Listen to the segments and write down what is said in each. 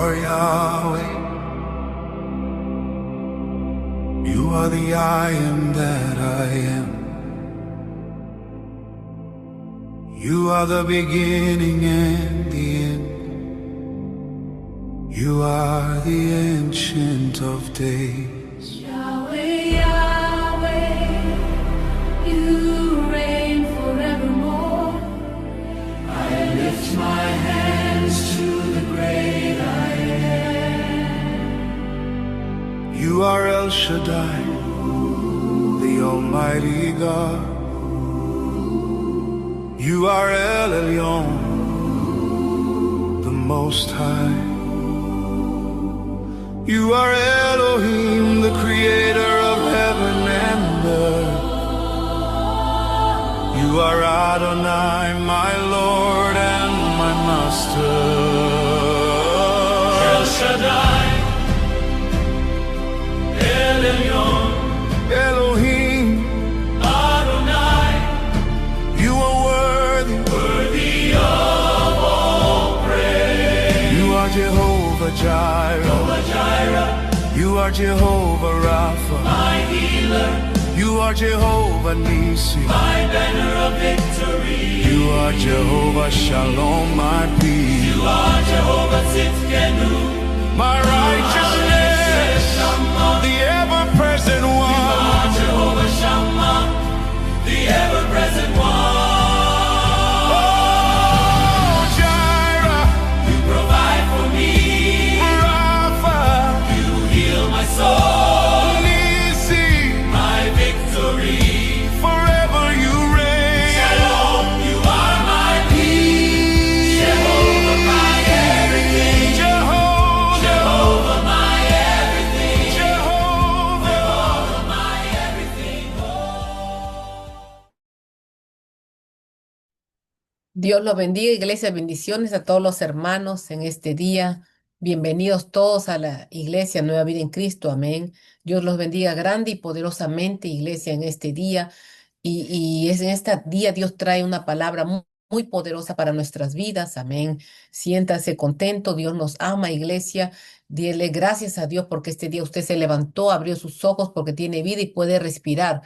are Yahweh. You are the I am that I am. You are the beginning and the end. You are the Ancient of Days. Yahweh, Yahweh, you reign forevermore. I lift my hands to the great I am. You are El Shaddai, the Almighty God. You are El Elyon, the Most High. You are Elohim, the creator of heaven and earth. You are Adonai, my Lord and my Master. El Shaddai, El Elyon, Elohim, Adonai, you are worthy. worthy of all praise. You are Jehovah Jireh. Jehovah Jireh, You are Jehovah Rapha. my healer, You are Jehovah Nissi. my banner of victory. You are Jehovah Shalom, my peace. You are Jehovah Tzidkenu, My righteousness, the ever-present are one. Jehovah Shammah, the ever-present one. Oh, Jireh, You provide for me, Rapha, you heal my soul, Nissi, my victory. forever you reign. Shalom, you are my peace. Jehovah, my everything. Jehovah, Jehovah, my everything. Jehovah. Jehovah, my everything. Dios los bendiga, iglesia, bendiciones a todos los hermanos en este día. Bienvenidos todos a la iglesia Nueva Vida en Cristo, amén. Dios los bendiga grande y poderosamente, iglesia, en este día. Y es en este día Dios trae una palabra muy poderosa para nuestras vidas, amén. Siéntase contento, Dios nos ama, iglesia. Dile gracias a Dios porque este día usted se levantó, abrió sus ojos porque tiene vida y puede respirar.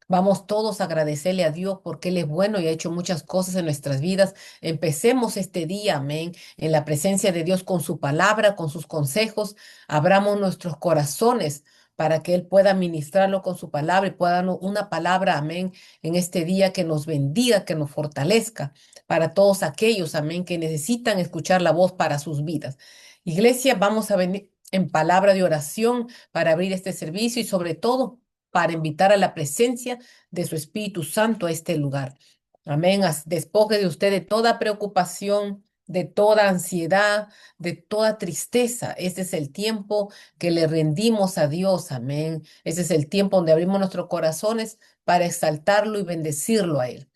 Vamos todos a agradecerle a Dios porque Él es bueno y ha hecho muchas cosas en nuestras vidas. Empecemos este día, amén, en la presencia de Dios con su palabra, con sus consejos. Abramos nuestros corazones para que Él pueda ministrarlo con su palabra y pueda darnos una palabra, amén, en este día que nos bendiga, que nos fortalezca para todos aquellos, amén, que necesitan escuchar la voz para sus vidas. Iglesia, vamos a venir en palabra de oración para abrir este servicio y sobre todo para invitar a la presencia de su Espíritu Santo a este lugar. Amén. Despoje de usted de toda preocupación, de toda ansiedad, de toda tristeza. Este es el tiempo que le rendimos a Dios. Amén. Ese es el tiempo donde abrimos nuestros corazones para exaltarlo y bendecirlo a Él.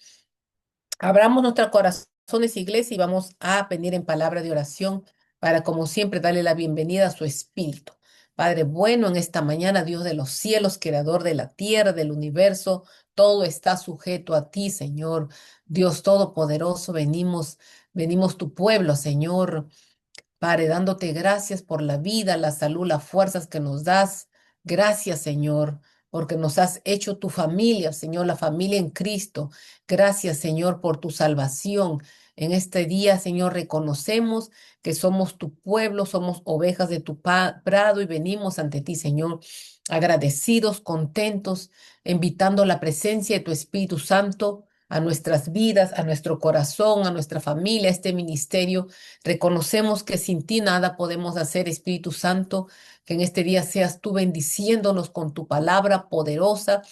Abramos nuestros corazones, iglesia, y vamos a venir en palabra de oración para, como siempre, darle la bienvenida a su Espíritu. Padre bueno, en esta mañana, Dios de los cielos, creador de la tierra, del universo, todo está sujeto a ti, Señor. Dios todopoderoso, venimos tu pueblo, Señor. Padre, dándote gracias por la vida, la salud, las fuerzas que nos das. Gracias, Señor, porque nos has hecho tu familia, Señor, la familia en Cristo. Gracias, Señor, por tu salvación. En este día, Señor, reconocemos que somos tu pueblo, somos ovejas de tu prado y venimos ante ti, Señor, agradecidos, contentos, invitando la presencia de tu Espíritu Santo a nuestras vidas, a nuestro corazón, a nuestra familia, a este ministerio. Reconocemos que sin ti nada podemos hacer, Espíritu Santo, que en este día seas tú bendiciéndonos con tu palabra poderosa,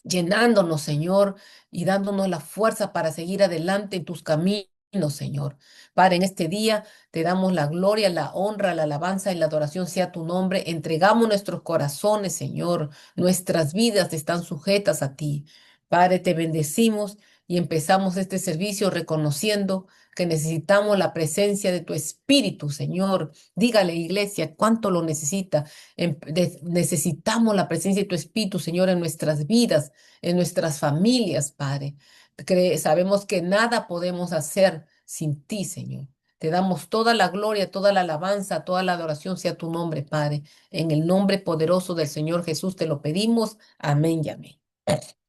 llenándonos, Señor, y dándonos la fuerza para seguir adelante en tus caminos, Señor. Padre, en este día te damos la gloria, la honra, la alabanza y la adoración sea tu nombre. Entregamos nuestros corazones, Señor. Nuestras vidas están sujetas a ti. Padre, te bendecimos y empezamos este servicio reconociendo que necesitamos la presencia de tu Espíritu, Señor. Dígale, iglesia, cuánto lo necesita. Necesitamos la presencia de tu Espíritu, Señor, en nuestras vidas, en nuestras familias, Padre. Sabemos que nada podemos hacer sin ti, Señor. Te damos toda la gloria, toda la alabanza, toda la adoración sea tu nombre, Padre. En el nombre poderoso del Señor Jesús te lo pedimos. Amén y amén.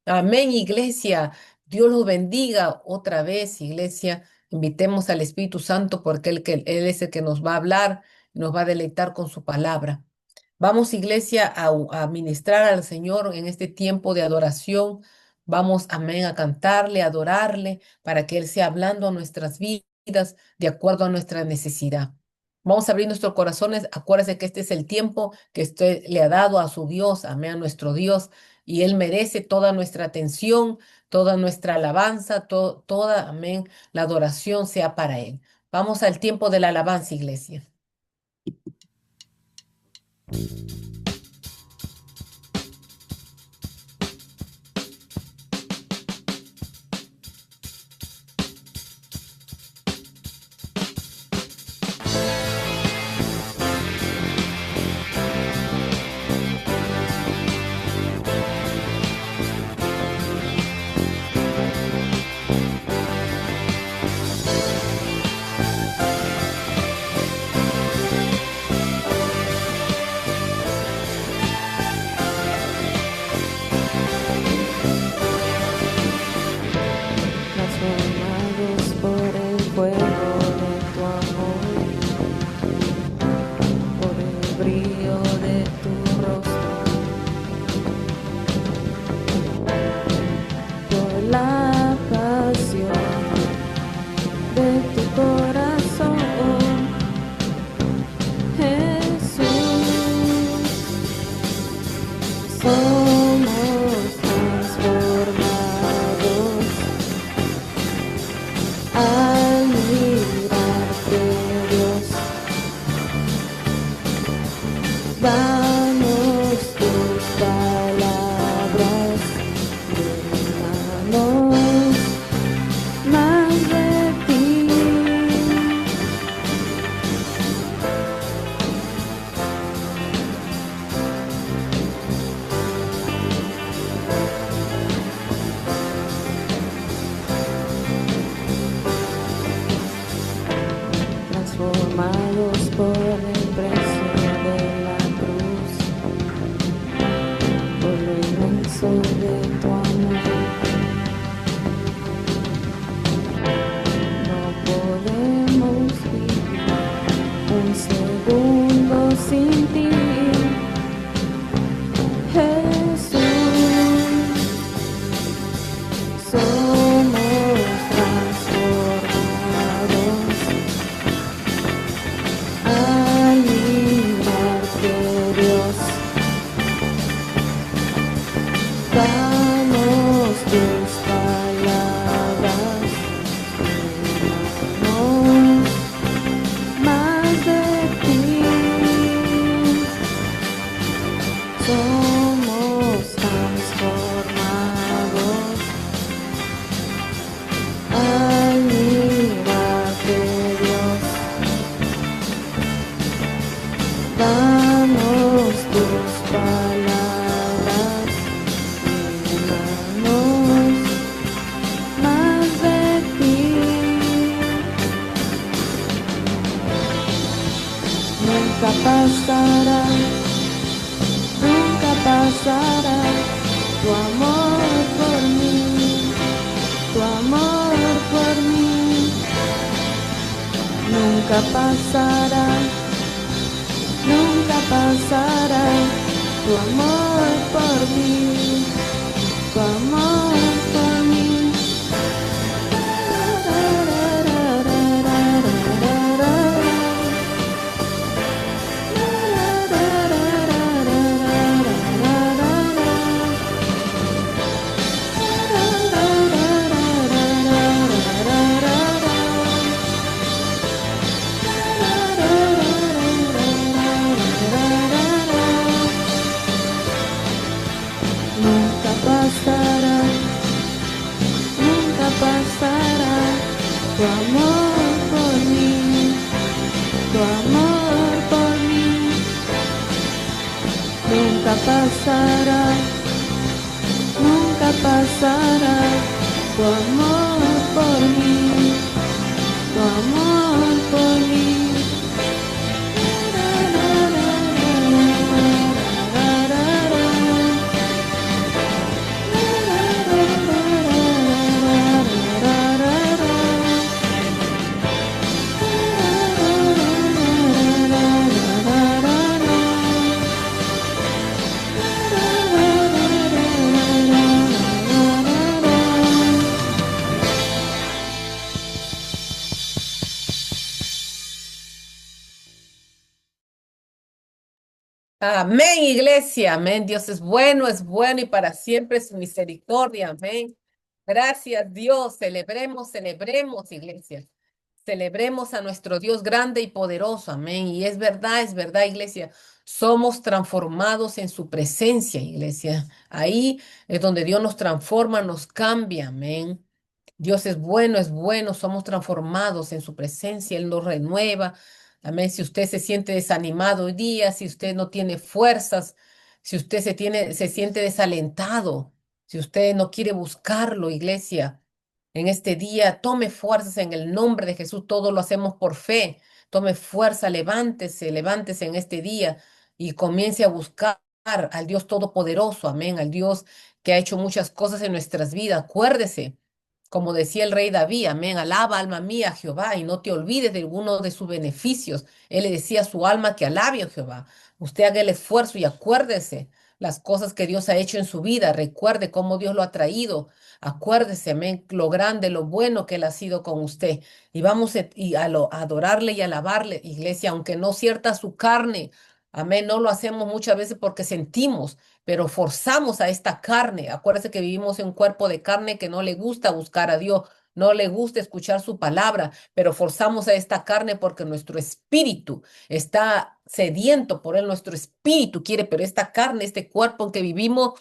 Amén, iglesia. Dios los bendiga otra vez, iglesia. Invitemos al Espíritu Santo porque Él es el que nos va a hablar, nos va a deleitar con su palabra. Vamos, iglesia, a ministrar al Señor en este tiempo de adoración. Vamos, amén, a cantarle, a adorarle, para que Él sea hablando a nuestras vidas de acuerdo a nuestra necesidad. Vamos a abrir nuestros corazones. Acuérdense que este es el tiempo que usted le ha dado a su Dios, amén, a nuestro Dios, y Él merece toda nuestra atención, toda nuestra alabanza, toda, amén, la adoración sea para Él. Vamos al tiempo de la alabanza, iglesia. Transformados por el fuego de tu amor, por el brillo de tu rostro, por la pasión de tu corazón, Jesús. Somos transformados al mirarte, Dios. Danos tus palabras, llénanos más de ti. Transformados por el precio de la cruz, por lo inmenso de tu amor. No podemos vivir un segundo sin ti, Jesús. Somos transformados al mirarte, Dios. Danos tus palabras, llénanos más de ti. Somos transformados al mirarte, Dios. Danos tus palabras, llénanos más de ti. Nunca pasará, nunca pasará tu amor por mí, tu amor por mí. Nunca pasará, nunca pasará tu amor por mí, tu amor por mí. Nunca pasará, nunca pasará tu amor por mí, tu amor por mí. Nunca pasará, nunca pasará tu amor por mí, tu amor por mí. Amén, iglesia, amén. Dios es bueno y para siempre su misericordia, amén. Gracias, Dios. Celebremos, celebremos, iglesia. Celebremos a nuestro Dios grande y poderoso, amén. Y es verdad, iglesia. Somos transformados en su presencia, iglesia. Ahí es donde Dios nos transforma, nos cambia, amén. Dios es bueno, somos transformados en su presencia, Él nos renueva. Amén. Si usted se siente desanimado hoy día, si usted no tiene fuerzas, si usted se siente desalentado, si usted no quiere buscarlo, iglesia, en este día, tome fuerzas en el nombre de Jesús. Todo lo hacemos por fe. Tome fuerza, levántese, levántese en este día y comience a buscar al Dios Todopoderoso. Amén. Al Dios que ha hecho muchas cosas en nuestras vidas. Acuérdese. Como decía el rey David, amén, alaba alma mía a Jehová y no te olvides de alguno de sus beneficios. Él le decía a su alma que alabe a Jehová. Usted haga el esfuerzo y acuérdese las cosas que Dios ha hecho en su vida. Recuerde cómo Dios lo ha traído. Acuérdese, amén, lo grande, lo bueno que Él ha sido con usted. Y vamos a adorarle y alabarle, iglesia, aunque no cierta su carne. Amén, no lo hacemos muchas veces porque sentimos, pero forzamos a esta carne. Acuérdese que vivimos en un cuerpo de carne que no le gusta buscar a Dios, no le gusta escuchar su palabra, pero forzamos a esta carne porque nuestro espíritu está sediento por él, nuestro espíritu quiere, pero esta carne, este cuerpo en que vivimos,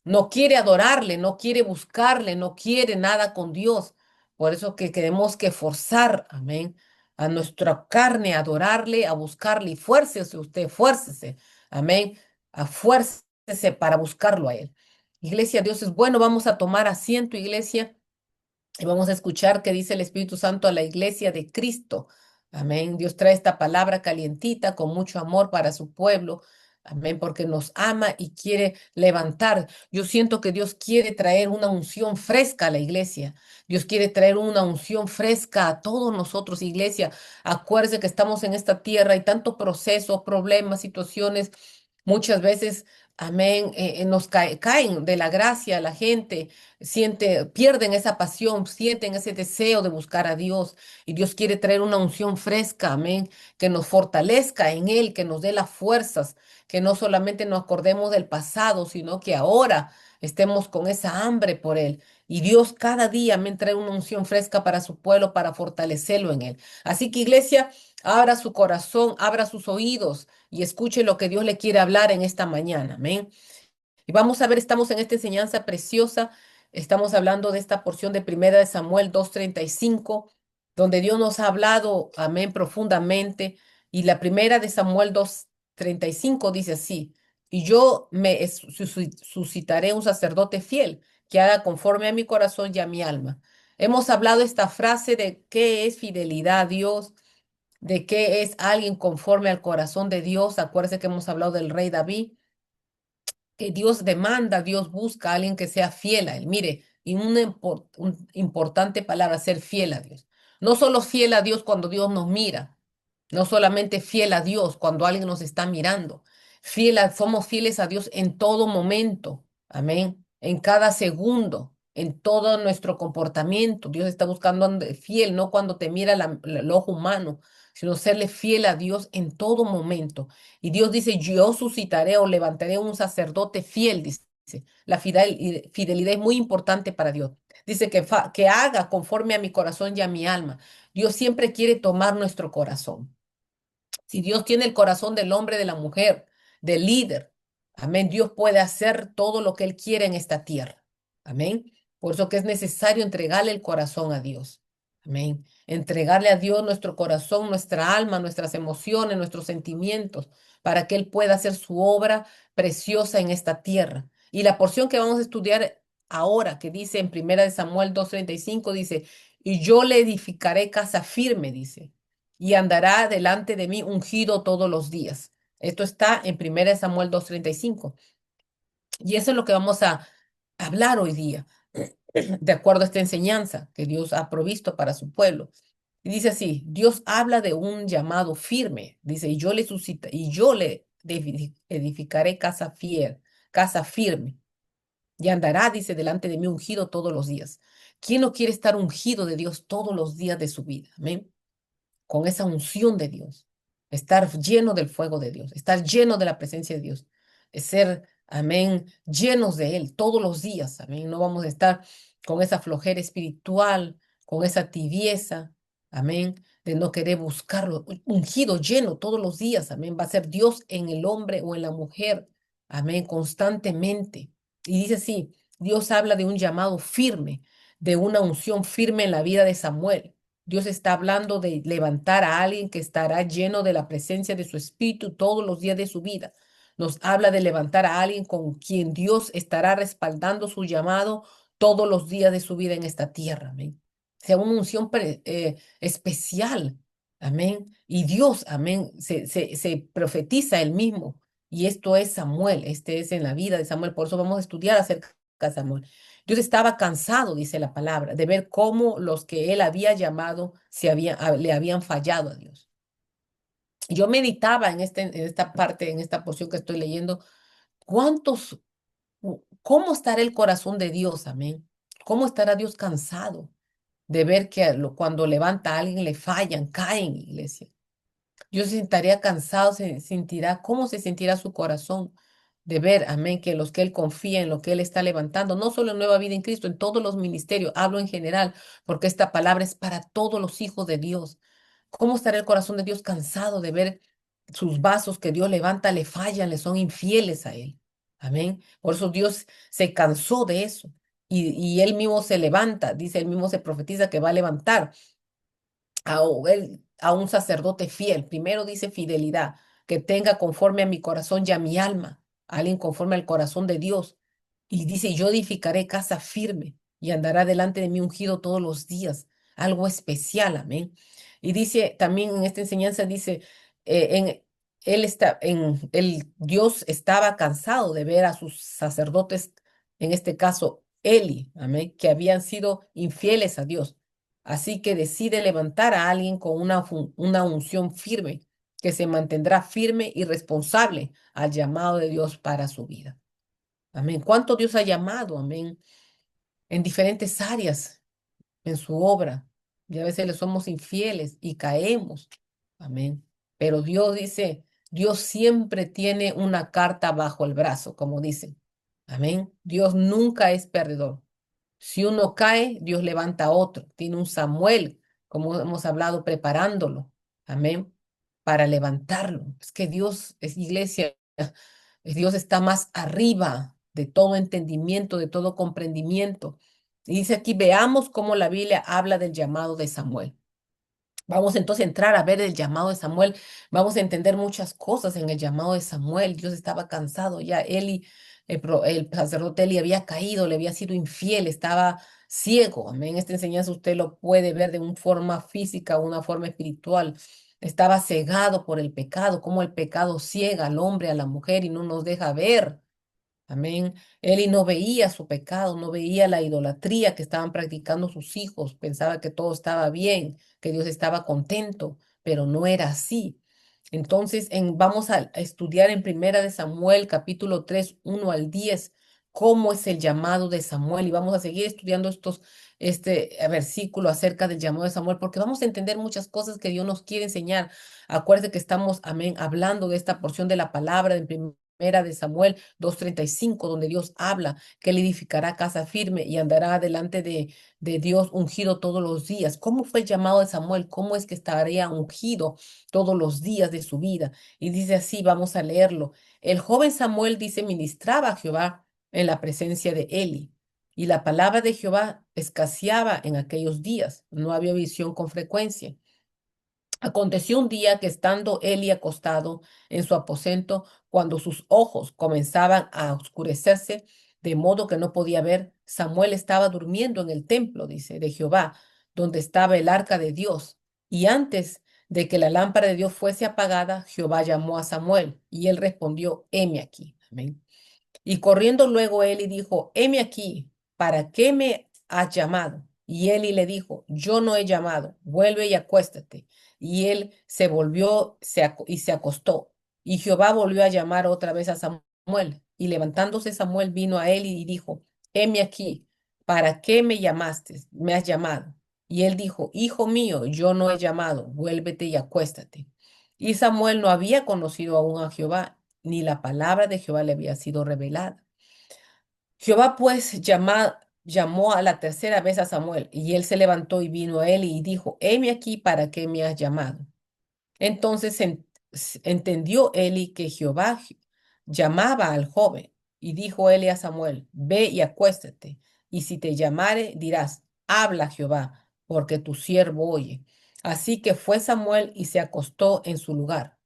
no quiere adorarle, no quiere buscarle, no quiere nada con Dios. Por eso que tenemos que forzar, amén, a nuestra carne a adorarle, a buscarle. Y fuércese usted, fuércese, amén, a fuércese para buscarlo a él. Iglesia, Dios es bueno. Vamos a tomar asiento, iglesia. Y vamos a escuchar qué dice el Espíritu Santo a la iglesia de Cristo. Amén. Dios trae esta palabra calientita con mucho amor para su pueblo. Amén, porque nos ama y quiere levantar. Yo siento que Dios quiere traer una unción fresca a la iglesia. Dios quiere traer una unción fresca a todos nosotros, iglesia. Acuérdense que estamos en esta tierra, hay tantos procesos, problemas, situaciones. Muchas veces, amén, caen de la gracia la gente pierden esa pasión, sienten ese deseo de buscar a Dios y Dios quiere traer una unción fresca, amén, que nos fortalezca en Él, que nos dé las fuerzas, que no solamente nos acordemos del pasado, sino que ahora estemos con esa hambre por Él. Y Dios cada día me trae una unción fresca para su pueblo, para fortalecerlo en Él. Así que iglesia, abra su corazón, abra sus oídos y escuche lo que Dios le quiere hablar en esta mañana, amén. Y vamos a ver, estamos en esta enseñanza preciosa. Estamos hablando de esta porción de Primera de Samuel 2:35, donde Dios nos ha hablado, amén, profundamente. Y la Primera de Samuel 2:35 dice así: y yo me suscitaré un sacerdote fiel que haga conforme a mi corazón y a mi alma. Hemos hablado esta frase de qué es fidelidad a Dios, de qué es alguien conforme al corazón de Dios. Acuérdense que hemos hablado del rey David, que Dios demanda, Dios busca a alguien que sea fiel a Él. Mire, y una importante palabra, ser fiel a Dios. No solo fiel a Dios cuando Dios nos mira, no solamente fiel a Dios cuando alguien nos está mirando. Somos fieles a Dios en todo momento, amén, en cada segundo, en todo nuestro comportamiento. Dios está buscando fiel, no cuando te mira el ojo humano, sino serle fiel a Dios en todo momento. Y Dios dice, yo suscitaré o levantaré un sacerdote fiel, dice. La fidelidad es muy importante para Dios. Dice que haga conforme a mi corazón y a mi alma. Dios siempre quiere tomar nuestro corazón. Si Dios tiene el corazón del hombre, de la mujer, del líder, amén, Dios puede hacer todo lo que Él quiere en esta tierra. Amén. Por eso que es necesario entregarle el corazón a Dios. Amén. Entregarle a Dios nuestro corazón, nuestra alma, nuestras emociones, nuestros sentimientos, para que Él pueda hacer su obra preciosa en esta tierra. Y la porción que vamos a estudiar ahora, que dice en Primera de Samuel 2:35, dice, y yo le edificaré casa firme, dice, y andará delante de mí ungido todos los días. Esto está en 1 Samuel 2:35. Y eso es lo que vamos a hablar hoy día, de acuerdo a esta enseñanza que Dios ha provisto para su pueblo. Y dice así, Dios habla de un llamado firme, dice, y yo le edificaré casa firme, y andará, dice, delante de mí ungido todos los días. ¿Quién no quiere estar ungido de Dios todos los días de su vida? Amén. Con esa unción de Dios, estar lleno del fuego de Dios, estar lleno de la presencia de Dios, ser, amén, llenos de Él todos los días, amén. No vamos a estar con esa flojera espiritual, con esa tibieza, amén, de no querer buscarlo, ungido, lleno todos los días, amén. Va a ser Dios en el hombre o en la mujer, amén, constantemente. Y dice así, Dios habla de un llamado firme, de una unción firme en la vida de Samuel. Dios está hablando de levantar a alguien que estará lleno de la presencia de su espíritu todos los días de su vida. Nos habla de levantar a alguien con quien Dios estará respaldando su llamado todos los días de su vida en esta tierra. Amén. Sea una unción especial. Amén. Y Dios, amén, se profetiza él mismo. Y esto es Samuel, este es en la vida de Samuel. Por eso vamos a estudiar acerca de Samuel. Dios estaba cansado, dice la palabra, de ver cómo los que él había llamado le habían fallado a Dios. Yo meditaba en esta parte, en esta porción que estoy leyendo, cuántos, cómo estará el corazón de Dios, amén. ¿Cómo estará Dios cansado de ver que cuando levanta a alguien le fallan, caen, iglesia? Yo se estaría cansado, se sentirá, ¿cómo se sentirá su corazón de ver, amén, que los que Él confía en lo que Él está levantando, no solo en Nueva Vida en Cristo, en todos los ministerios, hablo en general, porque esta palabra es para todos los hijos de Dios. ¿Cómo estará el corazón de Dios cansado de ver sus vasos que Dios levanta, le fallan, le son infieles a Él? Amén. Por eso Dios se cansó de eso y Él mismo se levanta, dice, Él mismo se profetiza que va a levantar a un sacerdote fiel. Primero dice fidelidad, que tenga conforme a mi corazón y a mi alma, alguien conforme al corazón de Dios. Y dice, yo edificaré casa firme y andará delante de mí ungido todos los días. Algo especial, amén. Y dice también en esta enseñanza, dice, Dios estaba cansado de ver a sus sacerdotes, en este caso Eli, amén, que habían sido infieles a Dios. Así que decide levantar a alguien con una unción firme, que se mantendrá firme y responsable al llamado de Dios para su vida. Amén. ¿Cuánto Dios ha llamado? Amén. En diferentes áreas en su obra. Y a veces le somos infieles y caemos. Amén. Pero Dios dice, Dios siempre tiene una carta bajo el brazo, como dicen. Amén. Dios nunca es perdedor. Si uno cae, Dios levanta a otro. Tiene un Samuel, como hemos hablado, preparándolo. Amén. Para levantarlo. Es que Dios es iglesia. Dios está más arriba de todo entendimiento, de todo comprendimiento. Y dice aquí, veamos cómo la Biblia habla del llamado de Samuel. Vamos entonces a entrar a ver el llamado de Samuel. Vamos a entender muchas cosas en el llamado de Samuel. Dios estaba cansado ya. El sacerdote Eli había caído, le había sido infiel, estaba ciego. Amén. Esta enseñanza usted lo puede ver de una forma física o una forma espiritual. Estaba cegado por el pecado, como el pecado ciega al hombre, a la mujer y no nos deja ver. Amén. Eli no veía su pecado, no veía la idolatría que estaban practicando sus hijos. Pensaba que todo estaba bien, que Dios estaba contento, pero no era así. Entonces, vamos a estudiar en Primera de Samuel, capítulo 3 1 al 10 cómo es el llamado de Samuel. Y vamos a seguir estudiando este versículo acerca del llamado de Samuel, porque vamos a entender muchas cosas que Dios nos quiere enseñar. Acuérdense que estamos, amén, hablando de esta porción de la palabra en Primera de Samuel 2:35, donde Dios habla que él edificará casa firme y andará delante de Dios ungido todos los días. ¿Cómo fue el llamado de Samuel? ¿Cómo es que estaría ungido todos los días de su vida? Y dice así, vamos a leerlo. El joven Samuel dice, ministraba a Jehová en la presencia de Eli. Y la palabra de Jehová escaseaba en aquellos días. No había visión con frecuencia. Aconteció un día que estando Eli acostado en su aposento, cuando sus ojos comenzaban a oscurecerse, de modo que no podía ver, Samuel estaba durmiendo en el templo, dice, de Jehová. donde estaba el arca de Dios. Y antes de que la lámpara de Dios fuese apagada, Jehová llamó a Samuel y él respondió, heme aquí. Amén. Y corriendo luego Eli dijo, heme aquí, ¿para qué me has llamado? Y Eli le dijo, yo no he llamado, vuelve y acuéstate. Y él se volvió y se acostó. Y Jehová volvió a llamar otra vez a Samuel. Y levantándose Samuel vino a Eli y dijo, heme aquí, ¿para qué me llamaste? Me has llamado. Y él dijo, hijo mío, yo no he llamado, vuélvete y acuéstate. Y Samuel no había conocido aún a Jehová, ni la palabra de Jehová le había sido revelada. Jehová pues llamó a la tercera vez a Samuel, y él se levantó y vino a él y dijo, heme aquí, ¿para qué me has llamado? Entonces entendió Eli que Jehová llamaba al joven, y dijo Eli a Samuel, ve y acuéstate, y si te llamare, dirás, habla Jehová, porque tu siervo oye. Así que fue Samuel y se acostó en su lugar.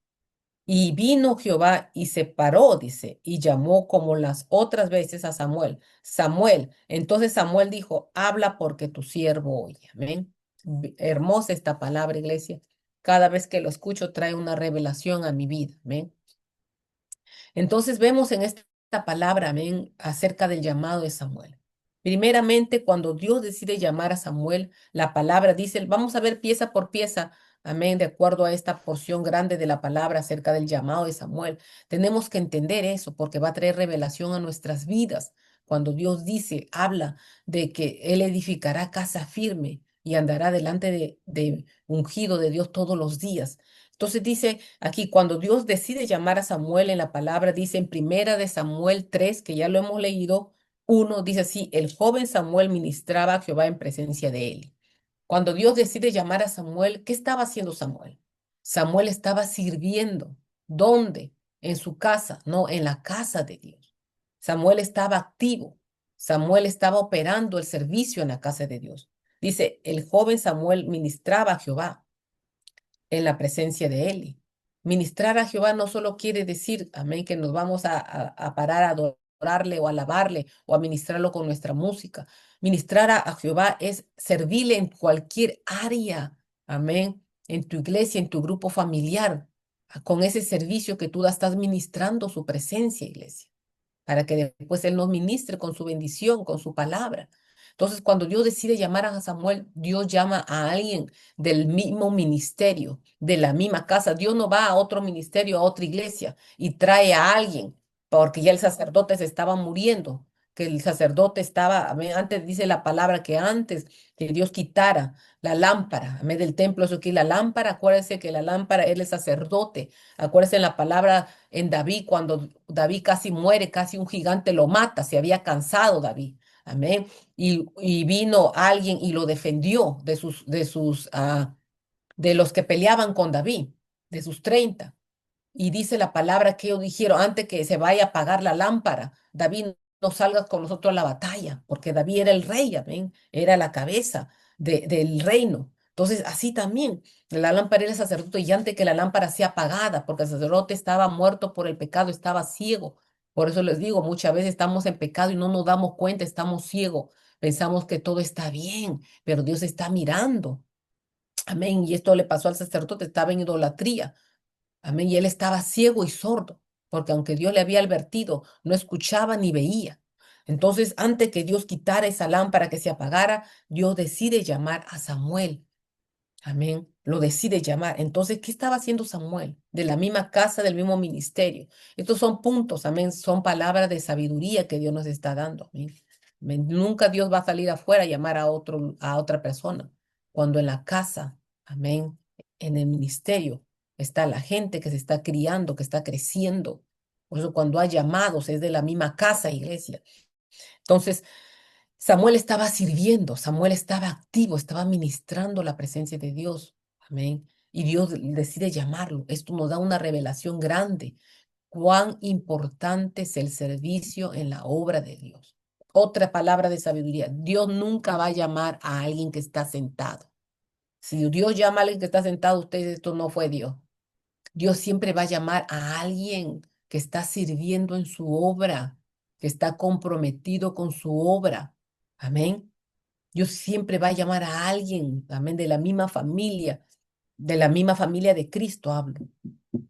Y vino Jehová y se paró, dice, y llamó como las otras veces a Samuel. Samuel. Entonces Samuel dijo, habla porque tu siervo oye. Amén. Hermosa esta palabra, iglesia. Cada vez que lo escucho trae una revelación a mi vida. Amén. Entonces vemos en esta palabra, amén, acerca del llamado de Samuel. Primeramente, cuando Dios decide llamar a Samuel, la palabra dice, vamos a ver pieza por pieza, amén, de acuerdo a esta porción grande de la palabra acerca del llamado de Samuel. Tenemos que entender eso porque va a traer revelación a nuestras vidas. Cuando Dios dice, habla de que Él edificará casa firme y andará delante de ungido de Dios todos los días. Entonces dice aquí, cuando Dios decide llamar a Samuel en la palabra, dice en primera de Samuel 3 que ya lo hemos leído, uno dice así, el joven Samuel ministraba a Jehová en presencia de él. Cuando Dios decide llamar a Samuel, ¿qué estaba haciendo Samuel? Samuel estaba sirviendo. ¿Dónde? En su casa, no, en la casa de Dios. Samuel estaba activo. Samuel estaba operando el servicio en la casa de Dios. Dice, el joven Samuel ministraba a Jehová en la presencia de Eli. Ministrar a Jehová no solo quiere decir, amén, que nos vamos a parar a adorarle o alabarle o a ministrarlo con nuestra música. Ministrar a Jehová es servirle en cualquier área, amén, en tu iglesia, en tu grupo familiar, con ese servicio que tú estás ministrando su presencia, iglesia, para que después Él nos ministre con su bendición, con su palabra. Entonces, cuando Dios decide llamar a Samuel, Dios llama a alguien del mismo ministerio, de la misma casa. Dios no va a otro ministerio, a otra iglesia y trae a alguien, porque ya el sacerdote se estaba muriendo, que el sacerdote estaba, amén, antes dice la palabra que antes que Dios quitara la lámpara, amén, del templo, eso que la lámpara, acuérdense que la lámpara es el sacerdote. Acuérdense en la palabra en David, cuando David casi muere, casi un gigante lo mata, se había cansado David. Amén. Y vino alguien y lo defendió de los que peleaban con David, de sus 30. Y dice la palabra que ellos dijeron, antes que se vaya a apagar la lámpara, David, no salgas con nosotros a la batalla, porque David era el rey, amén, era la cabeza del reino. Entonces, así también, la lámpara era el sacerdote, y antes que la lámpara sea apagada, porque el sacerdote estaba muerto por el pecado, estaba ciego. Por eso les digo, muchas veces estamos en pecado y no nos damos cuenta, estamos ciegos. Pensamos que todo está bien, pero Dios está mirando. Amén. Y esto le pasó al sacerdote, estaba en idolatría. Amén. Y él estaba ciego y sordo, porque aunque Dios le había advertido, no escuchaba ni veía. Entonces, antes que Dios quitara esa lámpara que se apagara, Dios decide llamar a Samuel. Amén. Lo decide llamar. Entonces, ¿qué estaba haciendo Samuel? De la misma casa, del mismo ministerio. Estos son puntos, amén. Son palabras de sabiduría que Dios nos está dando. Amén. Amén. Nunca Dios va a salir afuera a llamar a otra persona. Cuando en la casa, amén, en el ministerio, está la gente que se está criando, que está creciendo. Por eso cuando hay llamados es de la misma casa, iglesia. Entonces, Samuel estaba sirviendo, Samuel estaba activo, estaba ministrando la presencia de Dios. Amén. Y Dios decide llamarlo. Esto nos da una revelación grande. Cuán importante es el servicio en la obra de Dios. Otra palabra de sabiduría. Dios nunca va a llamar a alguien que está sentado. Si Dios llama a alguien que está sentado, usted, esto no fue Dios. Dios siempre va a llamar a alguien que está sirviendo en su obra, que está comprometido con su obra. Amén. Dios siempre va a llamar a alguien, amén, de la misma familia de Cristo hablo.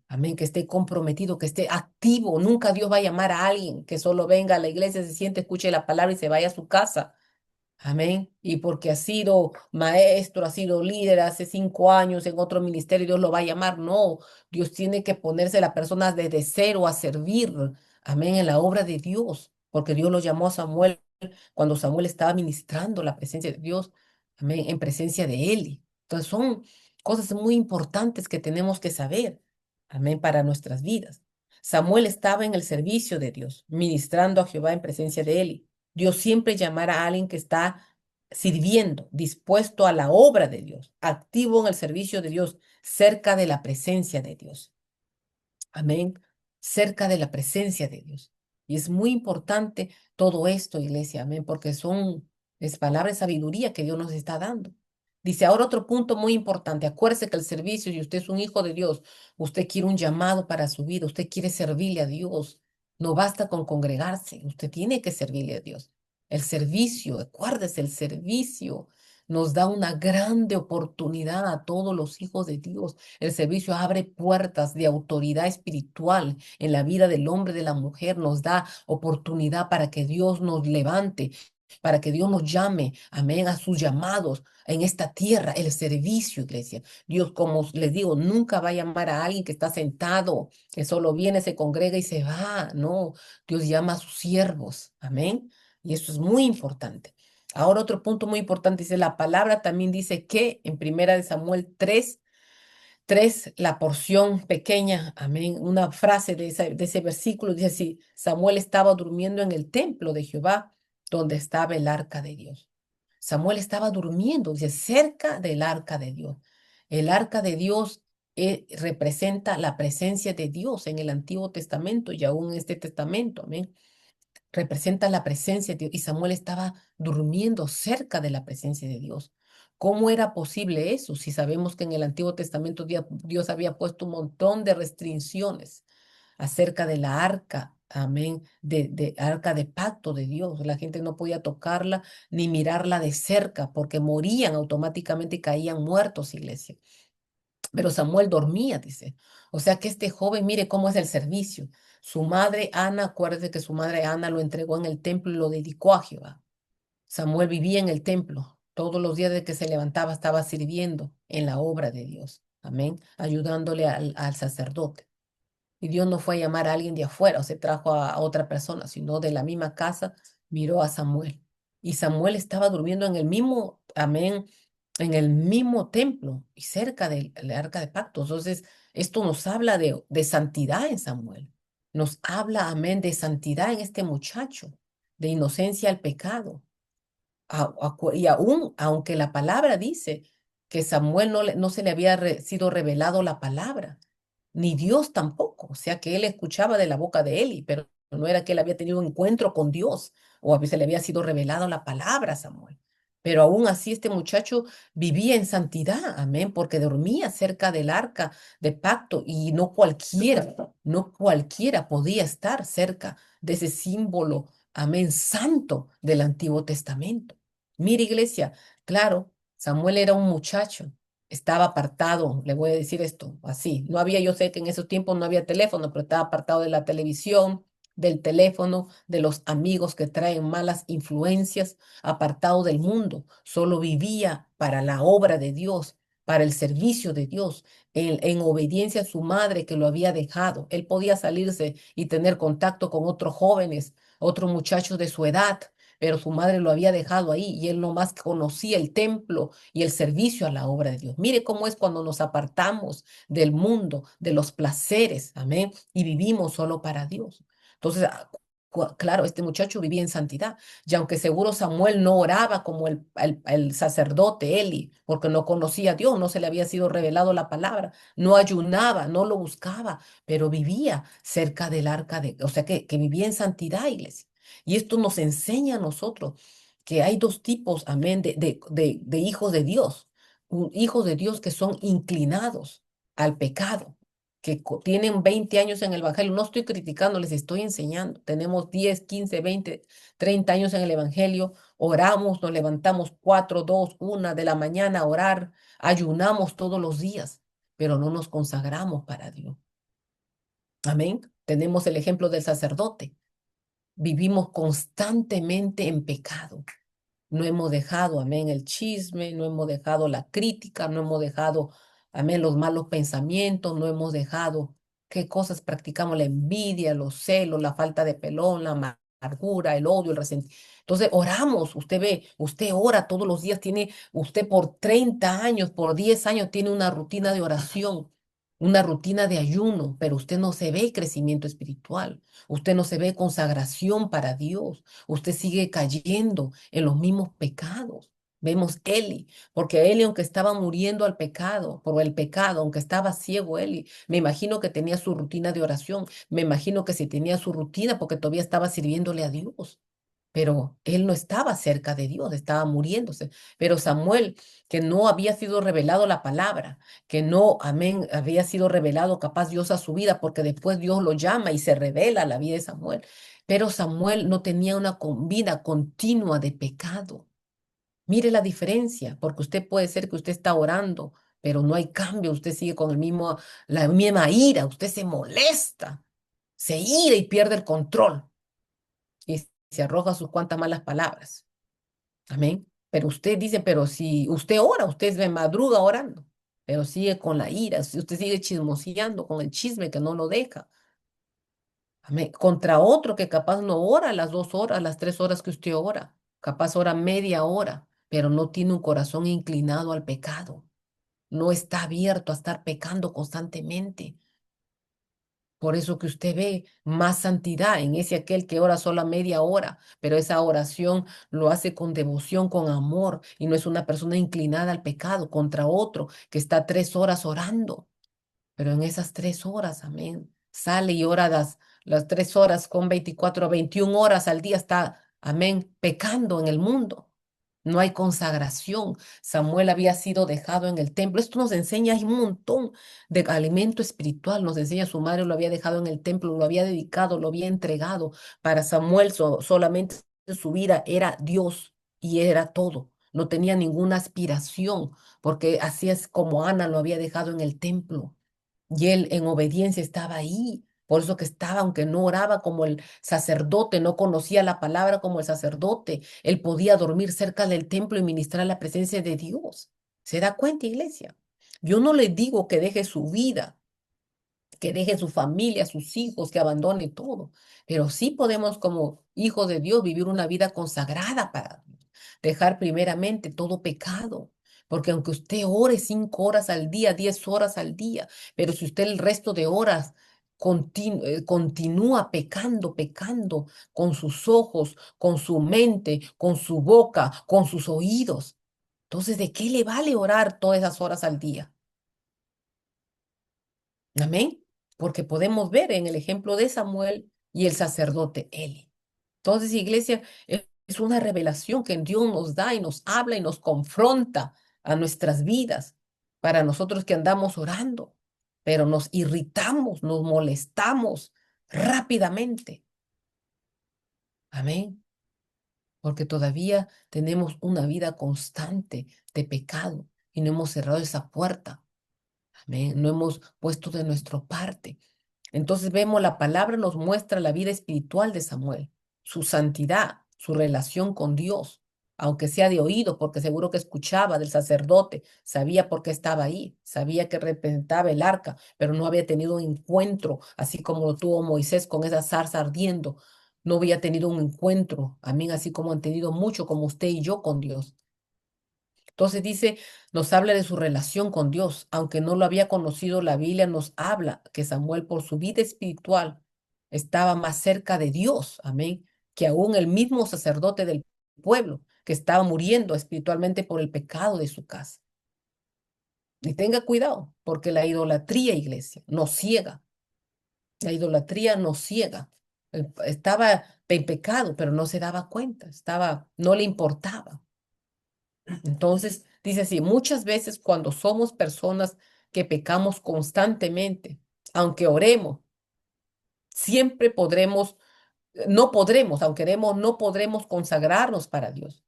Amén, que esté comprometido, que esté activo. Nunca Dios va a llamar a alguien que solo venga a la iglesia, se siente, escuche la palabra y se vaya a su casa. Amén. Y porque ha sido maestro, ha sido líder hace 5 años en otro ministerio, Dios lo va a llamar. No, Dios tiene que ponerse la persona desde cero a servir. Amén. En la obra de Dios. Porque Dios lo llamó a Samuel cuando Samuel estaba ministrando la presencia de Dios. Amén. En presencia de Eli. Entonces son cosas muy importantes que tenemos que saber. Amén. Para nuestras vidas. Samuel estaba en el servicio de Dios, ministrando a Jehová en presencia de Eli. Dios siempre llamará a alguien que está sirviendo, dispuesto a la obra de Dios, activo en el servicio de Dios, cerca de la presencia de Dios. Amén. Cerca de la presencia de Dios. Y es muy importante todo esto, iglesia. Amén. Porque es palabra de sabiduría que Dios nos está dando. Dice ahora otro punto muy importante. Acuérdese que el servicio, si usted es un hijo de Dios, usted quiere un llamado para su vida, usted quiere servirle a Dios. No basta con congregarse, usted tiene que servirle a Dios. El servicio, acuérdese, el servicio nos da una grande oportunidad a todos los hijos de Dios. El servicio abre puertas de autoridad espiritual en la vida del hombre, de la mujer, nos da oportunidad para que Dios nos levante, para que Dios nos llame, amén, a sus llamados en esta tierra, el servicio, iglesia. Dios, como les digo, nunca va a llamar a alguien que está sentado, que solo viene, se congrega y se va. No, Dios llama a sus siervos, amén. Y eso es muy importante. Ahora otro punto muy importante, dice la palabra también dice que en primera de Samuel 3, la porción pequeña, amén, una frase de ese versículo dice así, Samuel estaba durmiendo en el templo de Jehová, donde estaba el arca de Dios. Samuel estaba durmiendo, dice, cerca del arca de Dios. El arca de Dios representa la presencia de Dios en el Antiguo Testamento y aún en este Testamento, amén. Representa la presencia de Dios y Samuel estaba durmiendo cerca de la presencia de Dios. ¿Cómo era posible eso? Si sabemos que en el Antiguo Testamento Dios había puesto un montón de restricciones acerca de la arca, amén, de arca de pacto de Dios. La gente no podía tocarla ni mirarla de cerca porque morían automáticamente y caían muertos, iglesia. Pero Samuel dormía, dice. O sea que este joven, mire cómo es el servicio. Su madre Ana, acuérdese que su madre Ana lo entregó en el templo y lo dedicó a Jehová. Samuel vivía en el templo. Todos los días de que se levantaba estaba sirviendo en la obra de Dios. Amén. Ayudándole al sacerdote. Y Dios no fue a llamar a alguien de afuera o se trajo a otra persona, sino de la misma casa miró a Samuel. Y Samuel estaba durmiendo en el mismo, amén, en el mismo templo y cerca del arca de pacto. Entonces, esto nos habla de santidad en Samuel. Nos habla, amén, de santidad en este muchacho, de inocencia al pecado. Y aún, aunque la palabra dice que Samuel no se le había sido revelado la palabra, ni Dios tampoco, o sea que él escuchaba de la boca de Eli, pero no era que él había tenido un encuentro con Dios o a veces le había sido revelado la palabra a Samuel. Pero aún así este muchacho vivía en santidad, amén, porque dormía cerca del arca de pacto y no cualquiera podía estar cerca de ese símbolo, amén, santo del Antiguo Testamento. Mire, iglesia, claro, Samuel era un muchacho, estaba apartado, le voy a decir esto así. No había, yo sé que en esos tiempos no había teléfono, pero estaba apartado de la televisión, del teléfono, de los amigos que traen malas influencias, apartado del mundo. Solo vivía para la obra de Dios, para el servicio de Dios, en obediencia a su madre que lo había dejado. Él podía salirse y tener contacto con otros jóvenes, otros muchachos de su edad, pero su madre lo había dejado ahí y él nomás conocía el templo y el servicio a la obra de Dios. Mire cómo es cuando nos apartamos del mundo, de los placeres, amén, y vivimos solo para Dios. Entonces, claro, este muchacho vivía en santidad. Y aunque seguro Samuel no oraba como el sacerdote Eli, porque no conocía a Dios, no se le había sido revelado la palabra, no ayunaba, no lo buscaba, pero vivía cerca del arca o sea que vivía en santidad, iglesia. Y esto nos enseña a nosotros que hay dos tipos, amén, de hijos de Dios. Hijos de Dios que son inclinados al pecado, que tienen 20 años en el Evangelio. No estoy criticando, les estoy enseñando. Tenemos 10, 15, 20, 30 años en el Evangelio. Oramos, nos levantamos 4, 2, 1 de la mañana a orar. Ayunamos todos los días, pero no nos consagramos para Dios. Amén. Tenemos el ejemplo del sacerdote. Vivimos constantemente en pecado. No hemos dejado, amén, el chisme, no hemos dejado la crítica, no hemos dejado, amén, los malos pensamientos, no hemos dejado qué cosas practicamos, la envidia, los celos, la falta de pelón, la amargura, el odio, el resentimiento. Entonces oramos, usted ve, usted ora todos los días, tiene usted por 30 años, por 10 años, tiene una rutina de oración, una rutina de ayuno, pero usted no se ve crecimiento espiritual, usted no se ve consagración para Dios, usted sigue cayendo en los mismos pecados. Vemos Eli, porque Eli, aunque estaba muriendo al pecado, por el pecado, aunque estaba ciego Eli, me imagino que tenía su rutina de oración, me imagino que sí tenía su rutina porque todavía estaba sirviéndole a Dios, pero él no estaba cerca de Dios, estaba muriéndose. Pero Samuel, que no había sido revelado la palabra, que no, amén, había sido revelado capaz Dios a su vida, porque después Dios lo llama y se revela la vida de Samuel. Pero Samuel no tenía una vida continua de pecado. Mire la diferencia, porque usted puede ser que usted está orando, pero no hay cambio, usted sigue con el mismo, la misma ira, usted se molesta, se ira y pierde el control y se arroja sus cuantas malas palabras. Amén. Pero usted dice, pero si usted ora, usted se madruga orando, pero sigue con la ira, si usted sigue chismoseando con el chisme que no lo deja. Amén. Contra otro que capaz no ora las 2 horas, las 3 horas que usted ora, capaz ora media hora, pero no tiene un corazón inclinado al pecado. No está abierto a estar pecando constantemente. Por eso que usted ve más santidad en ese aquel que ora solo media hora, pero esa oración lo hace con devoción, con amor, y no es una persona inclinada al pecado contra otro que está 3 horas orando. Pero en esas 3 horas, amén, sale y ora las 3 horas con 24 a 21 horas al día, está, amén, pecando en el mundo. No hay consagración. Samuel había sido dejado en el templo. Esto nos enseña, hay un montón de alimento espiritual. Nos enseña su madre lo había dejado en el templo, lo había dedicado, lo había entregado. Para Samuel solamente su vida era Dios y era todo. No tenía ninguna aspiración, porque así es como Ana lo había dejado en el templo. Y él en obediencia estaba ahí. Por eso que estaba, aunque no oraba como el sacerdote, no conocía la palabra como el sacerdote, él podía dormir cerca del templo y ministrar la presencia de Dios. ¿Se da cuenta, iglesia? Yo no le digo que deje su vida, que deje su familia, sus hijos, que abandone todo, pero sí podemos como hijos de Dios vivir una vida consagrada para Dios, dejar primeramente todo pecado. Porque aunque usted ore 5 horas al día, 10 horas al día, pero si usted el resto de horas continúa pecando, pecando con sus ojos, con su mente, con su boca, con sus oídos, entonces, ¿de qué le vale orar todas esas horas al día? Amén. Porque podemos ver en el ejemplo de Samuel y el sacerdote Eli. Entonces, iglesia, es una revelación que Dios nos da y nos habla y nos confronta a nuestras vidas para nosotros que andamos orando, pero nos irritamos, nos molestamos rápidamente. Amén. Porque todavía tenemos una vida constante de pecado y no hemos cerrado esa puerta. Amén. No hemos puesto de nuestra parte. Entonces vemos la palabra nos muestra la vida espiritual de Samuel, su santidad, su relación con Dios, aunque sea de oído, porque seguro que escuchaba del sacerdote, sabía por qué estaba ahí, sabía que representaba el arca, pero no había tenido un encuentro, así como lo tuvo Moisés con esa zarza ardiendo. No había tenido un encuentro, amén, así como han tenido mucho como usted y yo con Dios. Entonces dice, nos habla de su relación con Dios. Aunque no lo había conocido, la Biblia nos habla que Samuel por su vida espiritual estaba más cerca de Dios, amén, que aún el mismo sacerdote del pueblo que estaba muriendo espiritualmente por el pecado de su casa. Y tenga cuidado, porque la idolatría, iglesia, nos ciega. La idolatría nos ciega. Estaba en pecado, pero no se daba cuenta, no le importaba. Entonces, dice así, muchas veces cuando somos personas que pecamos constantemente, aunque oremos, siempre no podremos, aunque queremos, no podremos consagrarnos para Dios.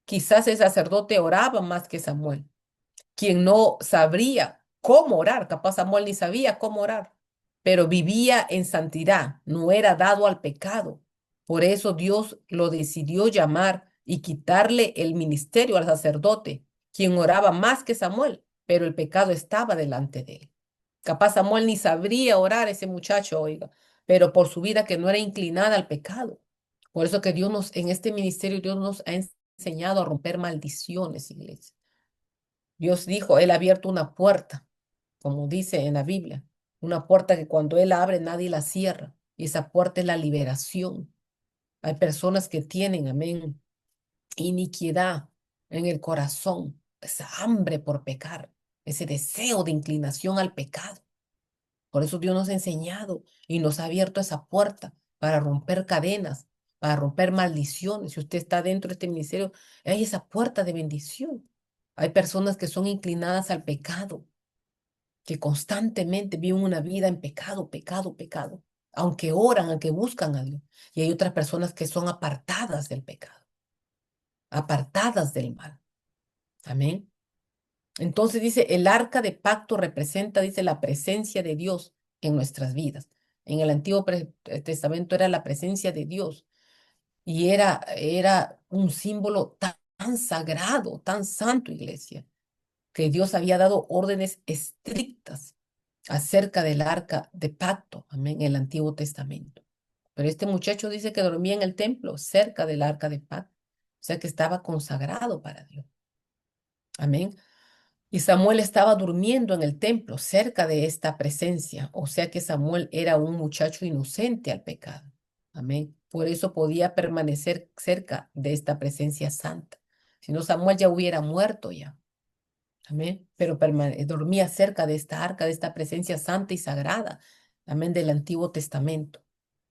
Quizás el sacerdote oraba más que Samuel, quien no sabría cómo orar, capaz Samuel ni sabía cómo orar, pero vivía en santidad, no era dado al pecado. Por eso Dios lo decidió llamar y quitarle el ministerio al sacerdote, quien oraba más que Samuel, pero el pecado estaba delante de él. Capaz Samuel ni sabría orar ese muchacho, oiga, pero por su vida que no era inclinada al pecado. Por eso que en este ministerio, Dios nos ha enseñado a romper maldiciones, iglesia. Dios dijo, Él ha abierto una puerta, como dice en la Biblia, una puerta que cuando Él abre nadie la cierra. Y esa puerta es la liberación. Hay personas que tienen, amén, iniquidad en el corazón, esa hambre por pecar, ese deseo de inclinación al pecado. Por eso Dios nos ha enseñado y nos ha abierto esa puerta para romper cadenas, para romper maldiciones. Si usted está dentro de este ministerio, hay esa puerta de bendición. Hay personas que son inclinadas al pecado, que constantemente viven una vida en pecado, pecado, pecado, aunque oran, aunque buscan a Dios. Y hay otras personas que son apartadas del pecado, apartadas del mal. Amén. Entonces dice, el arca de pacto representa, dice, la presencia de Dios en nuestras vidas. En el Antiguo Testamento era la presencia de Dios y era un símbolo tan sagrado, tan santo, iglesia, que Dios había dado órdenes estrictas acerca del arca de pacto, amén, en el Antiguo Testamento. Pero este muchacho dice que dormía en el templo cerca del arca de pacto, o sea que estaba consagrado para Dios. Amén. Y Samuel estaba durmiendo en el templo, cerca de esta presencia. O sea que Samuel era un muchacho inocente al pecado. Amén. Por eso podía permanecer cerca de esta presencia santa. Si no, Samuel ya hubiera muerto ya. Amén. Pero dormía cerca de esta arca, de esta presencia santa y sagrada. Amén. Del Antiguo Testamento.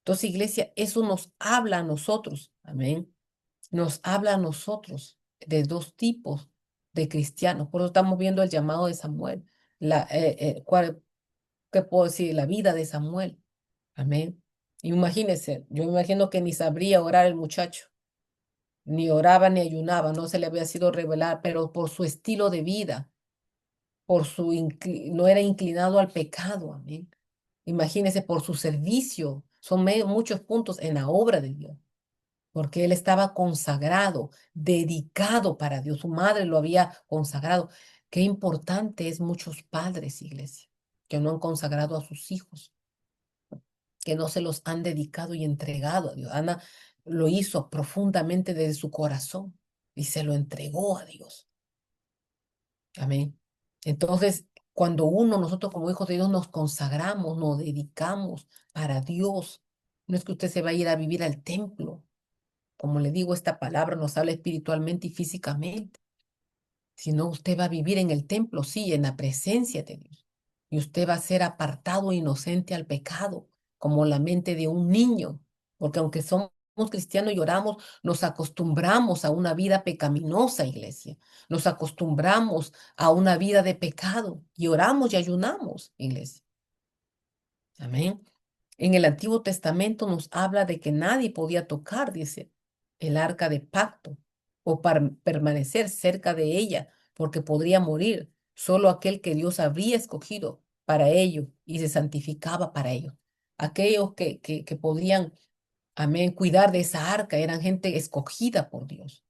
Entonces, iglesia, eso nos habla a nosotros. Amén. Nos habla a nosotros de dos tipos de cristianos. Por eso estamos viendo el llamado de Samuel. ¿Qué puedo decir? La vida de Samuel. Amén. Imagínense, yo me imagino que ni sabría orar el muchacho, ni oraba ni ayunaba, no se le había sido revelar, pero por su estilo de vida, no era inclinado al pecado. Amén. Imagínense por su servicio. Son muchos puntos en la obra de Dios porque él estaba consagrado, dedicado para Dios. Su madre lo había consagrado. Qué importante es muchos padres, iglesia, que no han consagrado a sus hijos, que no se los han dedicado y entregado a Dios. Ana lo hizo profundamente desde su corazón y se lo entregó a Dios. Amén. Entonces, nosotros como hijos de Dios nos consagramos, nos dedicamos para Dios. No es que usted se va a ir a vivir al templo. Como le digo, esta palabra nos habla espiritualmente y físicamente. Si no, usted va a vivir en el templo, sí, en la presencia de Dios. Y usted va a ser apartado e inocente al pecado, como la mente de un niño. Porque aunque somos cristianos y oramos, nos acostumbramos a una vida pecaminosa, iglesia. Nos acostumbramos a una vida de pecado y oramos y ayunamos, iglesia. Amén. En el Antiguo Testamento nos habla de que nadie podía tocar, dice, el arca de pacto o permanecer cerca de ella, porque podría morir solo aquel que Dios habría escogido para ello y se santificaba para ello. Aquellos que podían, amén, cuidar de esa arca eran gente escogida por Dios,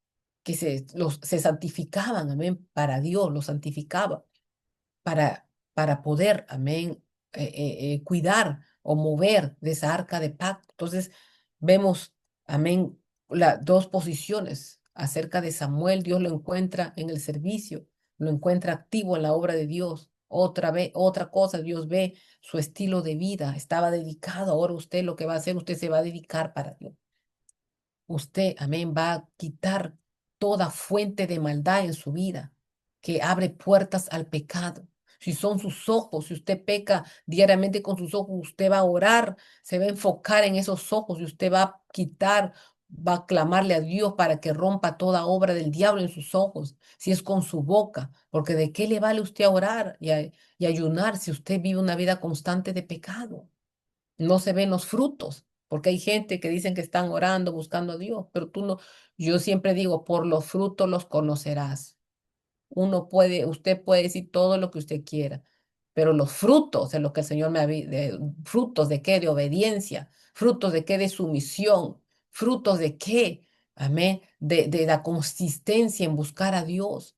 que se santificaban, amén, para Dios, los santificaba para poder, amén, cuidar o mover de esa arca de pacto. Entonces, vemos, amén, las dos posiciones acerca de Samuel. Dios lo encuentra en el servicio, lo encuentra activo en la obra de Dios. Otra vez, otra cosa, Dios ve su estilo de vida, estaba dedicado. Ahora usted lo que va a hacer, usted se va a dedicar para Dios. Usted, amén, va a quitar toda fuente de maldad en su vida que abre puertas al pecado. Si son sus ojos, si usted peca diariamente con sus ojos, usted va a orar, se va a enfocar en esos ojos y usted va a quitar va a clamarle a Dios para que rompa toda obra del diablo en sus ojos, si es con su boca, porque ¿de qué le vale usted orar y ayunar si usted vive una vida constante de pecado? No se ven los frutos, porque hay gente que dicen que están orando, buscando a Dios, pero tú no. Yo siempre digo, por los frutos los conocerás. Usted puede decir todo lo que usted quiera, pero los frutos es lo que el Señor frutos de qué, de obediencia, frutos de qué, de sumisión, frutos de qué, amén, de la consistencia en buscar a Dios,